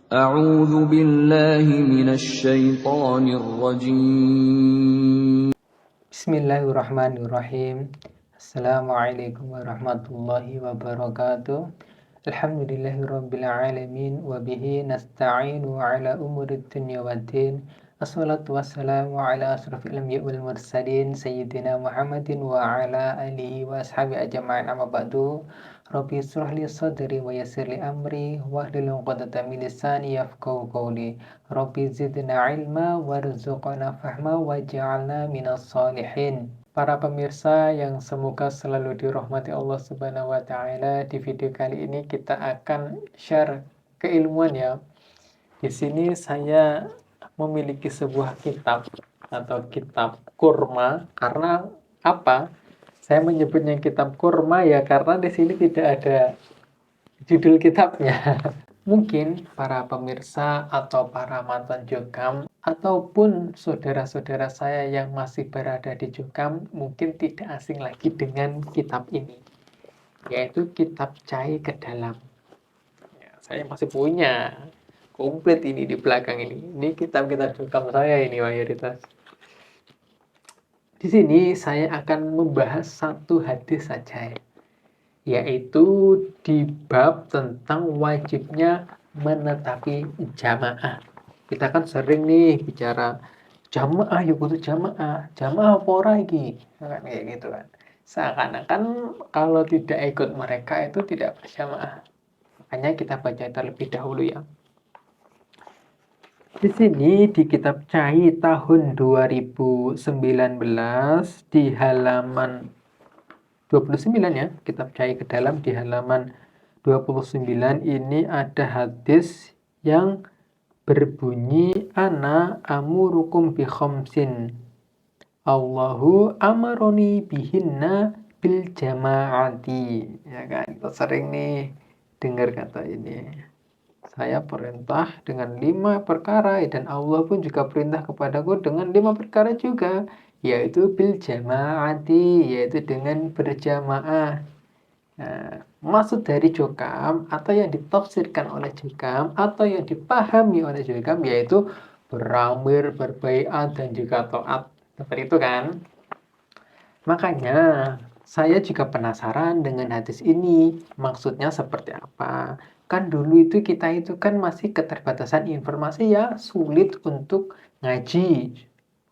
أعوذ بالله من الشيطان الرجيم. Bismillahirrahmanirrahim. Assalamualaikum warahmatullahi wabarakatuh. Alhamdulillahirabbil alamin wa bihi nasta'inu ala umurid dunya waddin. Assalatu wassalamu ala asrofil anbiya'i wal mursalin sayyidina Muhammadin wa ala alihi wa ashabihi ajma'in, amma ba'du. Rabbi shrah li sadri wa yassir li amri wahlul 'uqdatam min lisani yafqahu qawli. Rabbi zidna ilma warzuqna fahma waj'alna minas sholihin. Para pemirsa yang semoga selalu dirahmati Allah Subhanahu wa taala, di video kali ini kita akan share keilmuan ya. Di sini saya memiliki sebuah kitab atau kitab kurma. Karena apa? Saya menyebutnya kitab kurma ya karena di sini tidak ada judul kitabnya. Mungkin para pemirsa atau para mantan Jokam ataupun saudara-saudara saya yang masih berada di Jokam mungkin tidak asing lagi dengan kitab ini, yaitu kitab Cai ke Dalam. Ya, saya masih punya komplit ini di belakang ini. Ini kitab-kitab Jokam saya ini mayoritas. Di sini saya akan membahas satu hadis saja, yaitu di bab tentang wajibnya menetapi jamaah. Kita kan sering nih bicara jamaah, ya kudu jamaah apa ora iki, kan kayak gitu kan. Seakan-akan kalau tidak ikut mereka itu tidak berjamaah. Makanya kita baca terlebih dahulu ya. Di sini di kitab Cai tahun 2019 di halaman 29 ya, kitab Cai ke Dalam di halaman 29 ini ada hadis yang berbunyi ana amurukum bi khamsin Allahu amaroni bihinna bil jamaati. Ya kan, kita sering nih dengar kata ini. Saya perintah dengan 5 perkara dan Allah pun juga perintah kepadaku dengan 5 perkara juga, yaitu bil jamaati, yaitu dengan berjamaah. Nah, maksud dari Jokam atau yang ditafsirkan oleh Jokam atau yang dipahami oleh Jokam yaitu beramir, berbaiat dan juga taat. Seperti itu kan? Makanya saya juga penasaran dengan hadis ini. Maksudnya seperti apa? Kan dulu itu kita itu kan masih keterbatasan informasi ya, sulit untuk ngaji.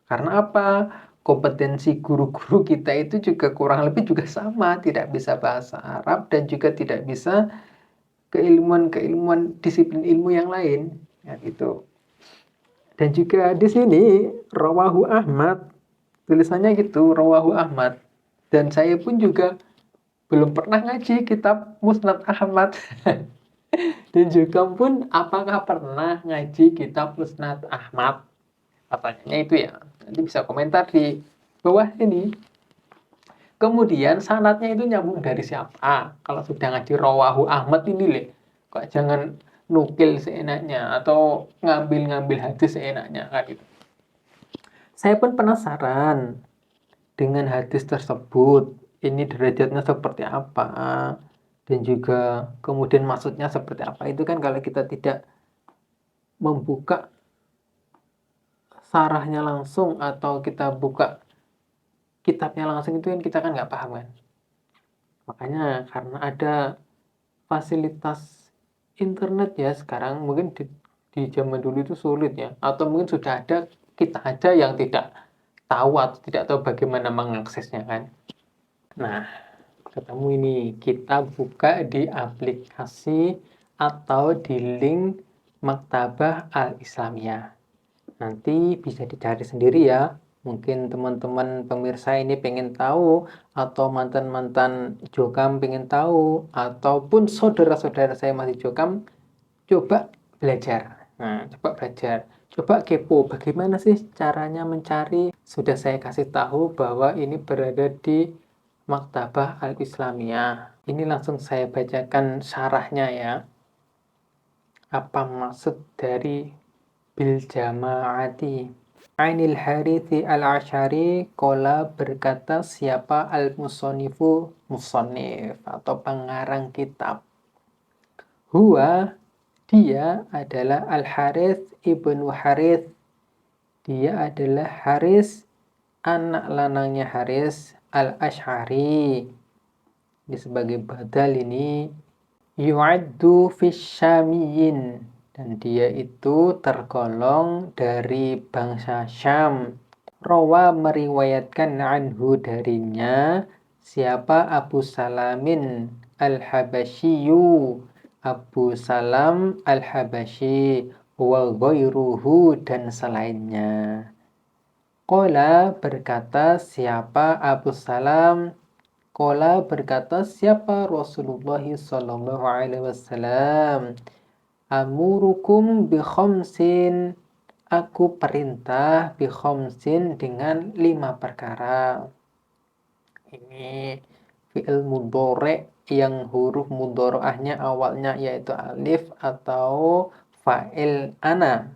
Karena apa? Kompetensi guru-guru kita itu juga kurang lebih juga sama, tidak bisa bahasa Arab dan juga tidak bisa keilmuan disiplin ilmu yang lain. Ya, gitu. Dan juga di sini Rawahu Ahmad, tulisannya gitu, Rawahu Ahmad. Dan saya pun juga belum pernah ngaji kitab Musnad Ahmad. Dan juga pun apakah pernah ngaji kitab Musnad Ahmad? Pertanyaannya itu ya. Nanti bisa komentar di bawah ini. Kemudian sanadnya itu nyambung dari siapa? Kalau sudah ngaji Rawahu Ahmad ini leh, kok jangan nukil seenaknya atau ngambil-ngambil hadis seenaknya kan gitu. Saya pun penasaran dengan hadis tersebut. Ini derajatnya seperti apa? Dan juga kemudian maksudnya seperti apa? Itu kan kalau kita tidak membuka sarahnya langsung atau kita buka kitabnya langsung itu kan kita kan nggak paham kan. Makanya karena ada fasilitas internet ya sekarang, mungkin di zaman dulu itu sulit ya, atau mungkin sudah ada, kita aja yang tidak tahu atau tidak tahu bagaimana mengaksesnya kan. Nah, ketemu ini, kita buka di aplikasi atau di link Maktabah Al-Islamiyah. Nanti bisa dicari sendiri ya. Mungkin teman-teman pemirsa ini pengen tahu, atau mantan-mantan Jokam pengen tahu, ataupun saudara-saudara saya masih Jokam, coba belajar. Nah, coba belajar. Coba kepo, bagaimana sih caranya mencari? Sudah saya kasih tahu bahwa ini berada di Maktabah Al-Islamiyah. Ini langsung saya bacakan syarahnya ya. Apa maksud dari bil jamaati? Ainil Harithi al-Ashari kola berkata siapa al-musonifu musonif atau pengarang kitab. Huwa Dia adalah Al-Harits ibnu Harits. Dia adalah Haris, anak lanangnya Haris Al-Asy'ari. Ini sebagai badal ini yu'addu fisyamiyin, dan dia itu tergolong dari bangsa Syam. Rawa meriwayatkan anhu darinya siapa Abu Salamin Al-Habasyiyu, Abu Salam Al-Habasyi, wa ghairuhu, dan selainnya. Qala berkata siapa Abu Salam, Qala berkata siapa Rasulullah sallallahu alaihi wasallam, amurukum bi khamsin, aku perintah bi khamsin dengan 5 perkara. Ini fi'il mudhari yang huruf mudhari'ahnya awalnya yaitu alif atau fa'il ana.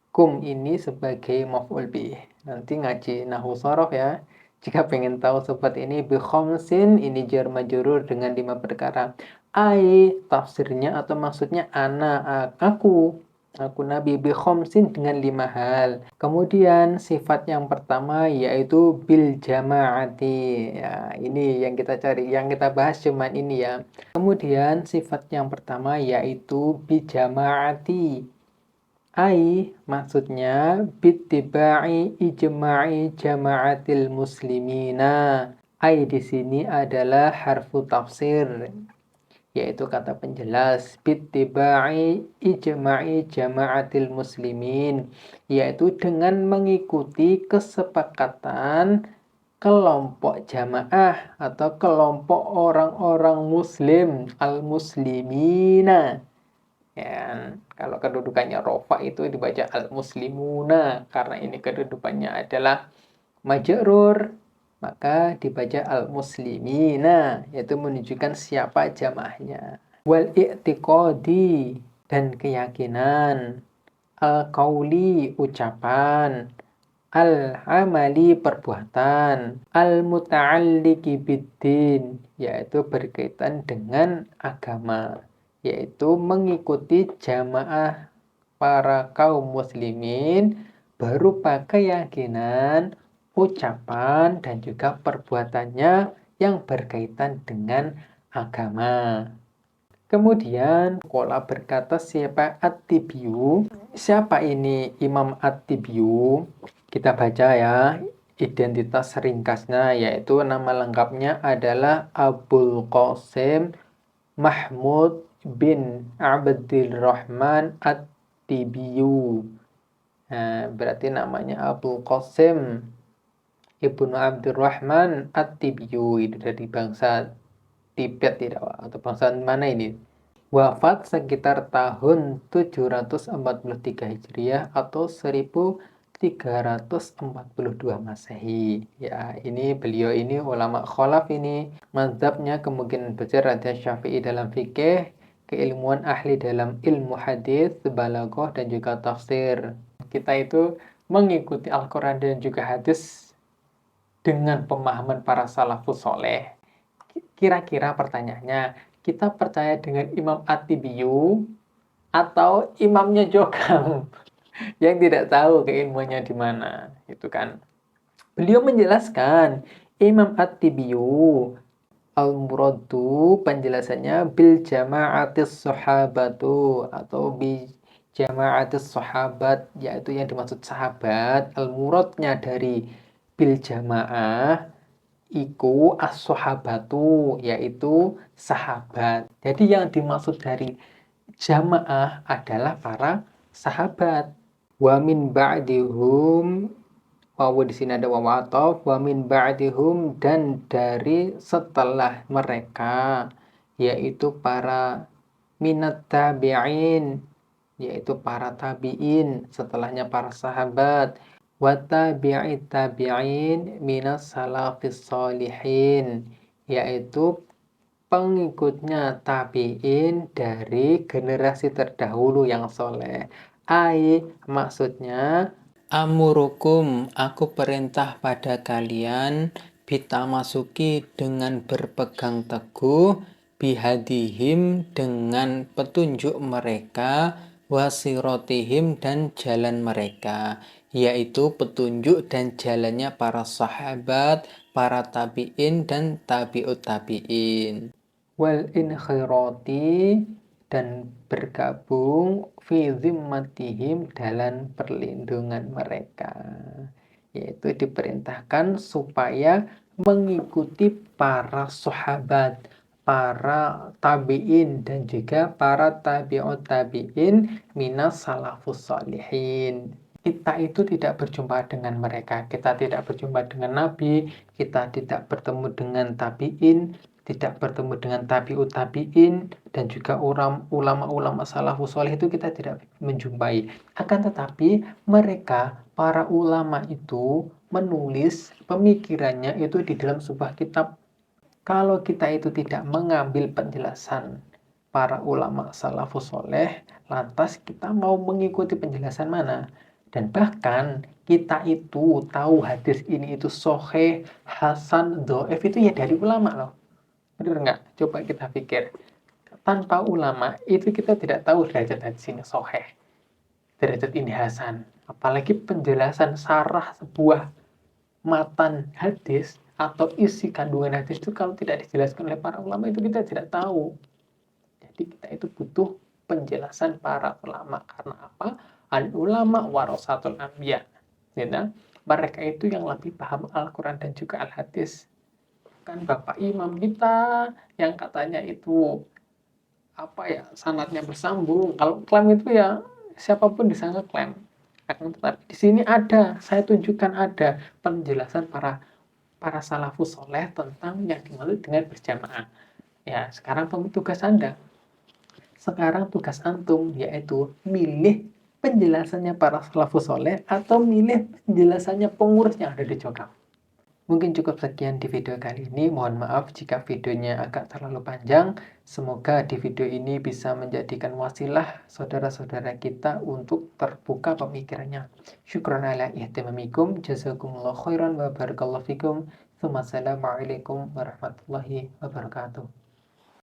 Kum ini sebagai maf'ul bih. Nanti ngaji nahwu shorof ya. Jika pengen tahu seperti ini, bi khamsin ini jar majrur dengan 5 perkara. Ai tafsirnya atau maksudnya aku Nabi, bi khamsin dengan 5 hal. Kemudian sifat yang pertama yaitu bil jama'ati. Ya, ini yang kita cari, yang kita bahas cuman ini ya. Kemudian sifat yang pertama yaitu bi jama'ati. Ai maksudnya bittiba'i ijma'i jama'atil muslimina. Ai di sini adalah harfu tafsir, yaitu kata penjelas, bittiba'i ijma'i jama'atil muslimin, yaitu dengan mengikuti kesepakatan kelompok jamaah atau kelompok orang-orang muslim, al-muslimina. Ya, kalau kedudukannya rofa itu dibaca al-muslimuna, karena ini kedudukannya adalah majrur, maka dibaca al-muslimina, yaitu menunjukkan siapa jamaahnya. Wal i'tiqadi, dan keyakinan. Al-qauli ucapan. Al-amali perbuatan. Al-muta'alliqi biddin, yaitu berkaitan dengan agama, yaitu mengikuti jamaah para kaum muslimin berupa keyakinan, ucapan, dan juga perbuatannya yang berkaitan dengan agama. Kemudian Qala berkata siapa At-Tibyu. Siapa ini Imam At-Tibyu? Kita baca ya identitas ringkasnya, yaitu nama lengkapnya adalah Abul Qasim Mahmud bin Abdurrahman At-Tibyu. Nah, berarti namanya Abul Qasim Ibnu Abdurrahman At-Tibyu, itu dari bangsa Tibet tidak, atau bangsa mana ini? Wafat sekitar tahun 743 Hijriah atau 1342 Masehi. Ya, ini beliau ini ulama kholaf ini. Mazhabnya kemungkinan besar ada Syafi'i dalam fikih, keilmuan ahli dalam ilmu hadis, balaghah, dan juga tafsir. Kita itu mengikuti Al-Quran dan juga hadis dengan pemahaman para salafus soleh. Kira-kira pertanyaannya, kita percaya dengan Imam At-Tibyu atau imamnya Jokam yang tidak tahu keilmuannya di mana, itu kan. Beliau menjelaskan Imam At-Tibyu al-muradu, penjelasannya bil jama'atis sahabatu atau bi jama'atis sahabat, yaitu yang dimaksud sahabat. Al-muradnya dari bil jama'ah iku as-sahabatu, yaitu sahabat. Jadi yang dimaksud dari jamaah adalah para sahabat. Wa min ba'dihum, wawu di sini ada wawu ataf, wa min ba'dihum, dan dari setelah mereka, yaitu para minat tabi'in, yaitu para tabi'in, setelahnya para sahabat. Wa tabi'it tabi'in minas salafis sholihin, yaitu pengikutnya tabi'in dari generasi terdahulu yang soleh. Ai maksudnya amurukum, aku perintah pada kalian, bitamasuki dengan berpegang teguh, bihadihim dengan petunjuk mereka, wasirotihim dan jalan mereka, yaitu petunjuk dan jalannya para sahabat, para tabi'in dan tabi'ut tabi'in. Wal inkhirati dan bergabung fi zimmatihim dalam perlindungan mereka, yaitu diperintahkan supaya mengikuti para sahabat, para tabi'in dan juga para tabi'ut tabi'in minas salafus sholihin. Kita itu tidak berjumpa dengan mereka, kita tidak berjumpa dengan Nabi, kita tidak bertemu dengan tabi'in, tidak bertemu dengan tabi'ut tabi'in, dan juga ulama-ulama salafus sholih itu kita tidak menjumpai. Akan tetapi mereka, para ulama itu menulis pemikirannya itu di dalam sebuah kitab. Kalau kita itu tidak mengambil penjelasan para ulama salafus sholih, lantas kita mau mengikuti penjelasan mana? Dan bahkan kita itu tahu hadis ini itu sahih, hasan, dhaif itu ya dari ulama loh. Benar nggak? Coba kita pikir. Tanpa ulama itu kita tidak tahu derajat hadis ini sahih, derajat ini hasan. Apalagi penjelasan sarah sebuah matan hadis atau isi kandungan hadis itu kalau tidak dijelaskan oleh para ulama itu kita tidak tahu. Jadi kita itu butuh penjelasan para ulama. Karena apa? Al ulama warasatul anbiya. Ya, mereka itu yang lebih paham Al-Quran dan juga Al-Hadis. Kan Bapak Imam kita yang katanya itu sanadnya bersambung. Kalau klaim itu ya siapapun bisa ngeklaim. Tetapi di sini saya tunjukkan ada penjelasan para salafus soleh tentang yang dimaksud dengan berjamaah. Ya, sekarang tugas Anda. Sekarang tugas antum yaitu milih penjelasannya para salafus soleh atau milih penjelasannya pengurus yang ada di Jogja. Mungkin cukup sekian di video kali ini. Mohon maaf jika videonya agak terlalu panjang. Semoga di video ini bisa menjadikan wasilah saudara-saudara kita untuk terbuka pemikirannya. Syukran ala ihtimamikum. Jazakumullah khairan wa barakallahu fikum. Assalamualaikum warahmatullahi wabarakatuh.